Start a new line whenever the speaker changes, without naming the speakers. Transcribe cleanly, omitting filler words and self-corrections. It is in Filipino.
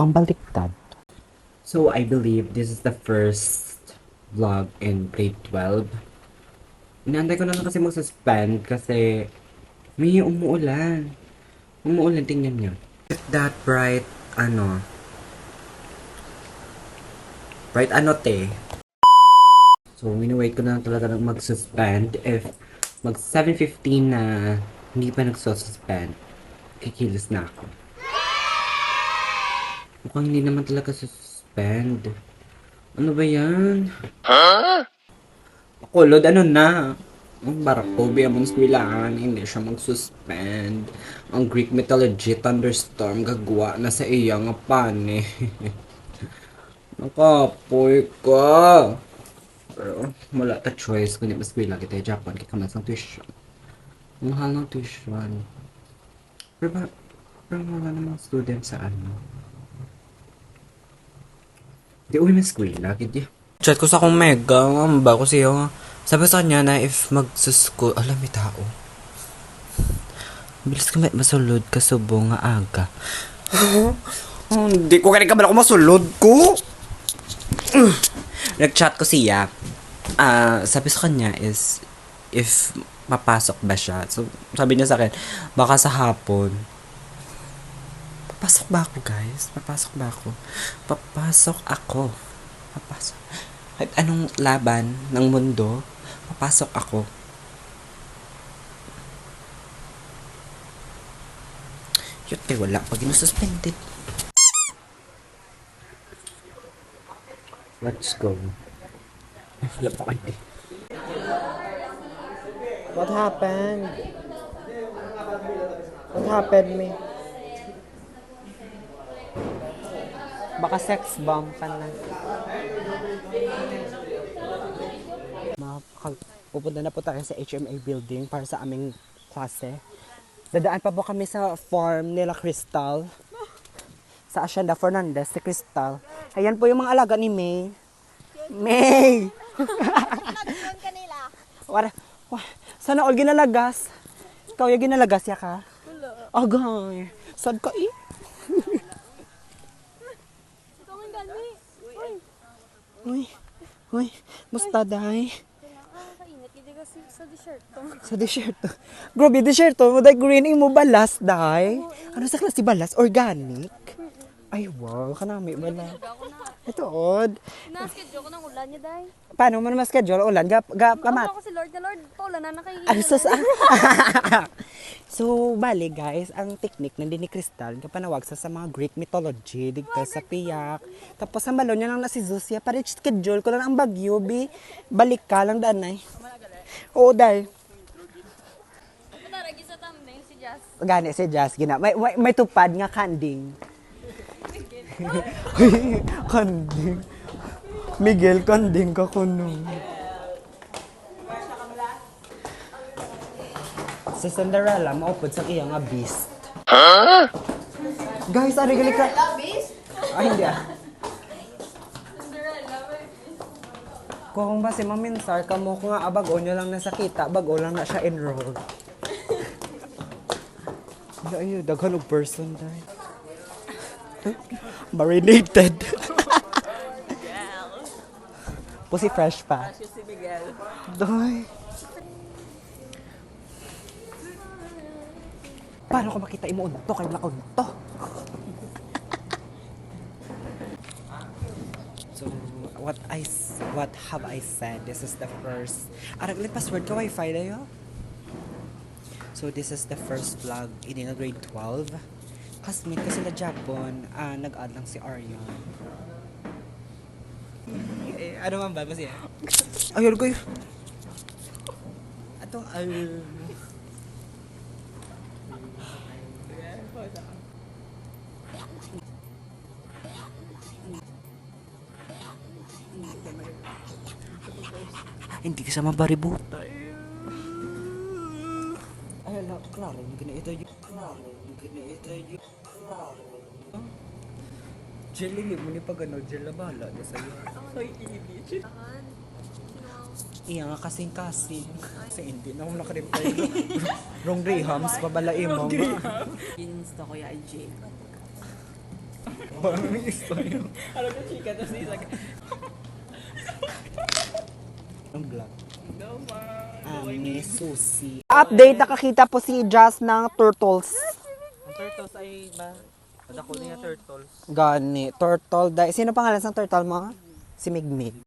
mukhang baliktad. So, I believe this is the first vlog in grade 12. Inaantay ko na lang kasi mag-suspend kasi may umuulan. Umuulan, tingnan niyo. With that bright, bright te. So, wait ko na lang talaga mag-suspend. If mag 7:15 na hindi pa nagsususpend, kikilos na ako. Mukhang hindi naman talaga suspend. Ano ba yan? Huh? Kulod, ano na? Ang Barakobi among skwilaan, hindi siya mag-suspend. Ang Greek mythology thunderstorm gagawa na sa iya nga pane. Nakapoy ka. Pero wala ta choice kundi mas bila kita Japan kay kamas ng tuition. Mahal ng tuition. Pero wala namang student sa ano. Di uwi mas eskwela, gid. Chat ko sa akong mega, ang ba ko siya. Sabi sa kanya na if magsusko, alam may tao. Bilis ka masulod ka subo nga aga. Hindi ko kanina ka ako masulod ko. Nag-chat ko siya. Sabi sa kanya is if papasok ba siya. So, sabi niya sa akin, baka sa hapon. Papasok ba ako, guys? Papasok ba ako? Papasok ako. Papasok. Kahit anong laban ng mundo, papasok ako. Yun, wala. Pag inu-suspended. Let's go. Wala pa kayo.
What happened? What happened, me? Baka sex bomb ka na. Pupunta na po tayo sa HMA building para sa aming klase. Dadaan pa po kami sa farm nila Crystal. Sa Hacienda Fernandez, si Crystal. Ayan po yung mga alaga ni May. May!
Nagdoon kanila.
Sana all ginalagas. Ikaw yung ginalagas ya ka?
Wala.
Agay. Sad ka eh.
Ikaw ang gani.
Uy. Musta day?
Nakakainit. Hindi kasi sa t-shirt to.
Sa t-shirt. Grabe, t-shirt to. Day green mo balas day. Ano sa klase balas? Organic? Ay wow, kanami bala. Ito od.
Na-schedule ko ng ulan niya, day.
Paano mo naman schedule ulan? Kamat.
Ako si Lord na Lord. Paulan na nakahihin.
Ano sa So, bali guys, ang technique nandun ni Crystal, kapanawag sa mga Greek mythology, digta sa piyak. Tapos ang balon niya lang na si Zusia, parang schedule ko lang ang bagyo, bi. Balik ka lang danay. Oo, dahil.
Taragi sa thumbnail si Jazz.
Gani si Jazz, gina. May tupad nga kanding. Kanding. Miguel, kanding ka kuno. Si Cinderella, maupod sa iya nga beast. Huh? Guys, ari gali ka.
Beast?
Ay, hindi ah.
Cinderella,
Kung ba si Maminsar, kamo ko nga bago nyo lang nasakita, bago lang na siya enroll. Ay, daghan og person dahil. Marinated. Pusi fresh pa.
si Miguel.
Doy. Paano ko makita imo unto kay naunto? So, what have I said? This is the first. Araglit password ka wifi dayo. So this is the first vlog in grade 12. Classmate kasi na Japon, nag-add lang si Aryan. Ano man ba? Masaya? Ayun ko yun. Atong hindi ka sa mabaributa. Ay, klaro, ito yung Jelly, hindi mo ni pag ano, gel na bahala na sa'yo.
Ay, ibig.
Iya nga kasing-kasing. Kasi hindi na ako nakareply. Wrong Grahams, babalain mo.
Insta ko ya IG.
Ang black. Ami susi. Update, nakakita po si Jazz ng turtles.
Ang turtles ay ba? Padako niya turtles.
Gani, turtle. Sino pangalan sa turtle mo? Si Migmig.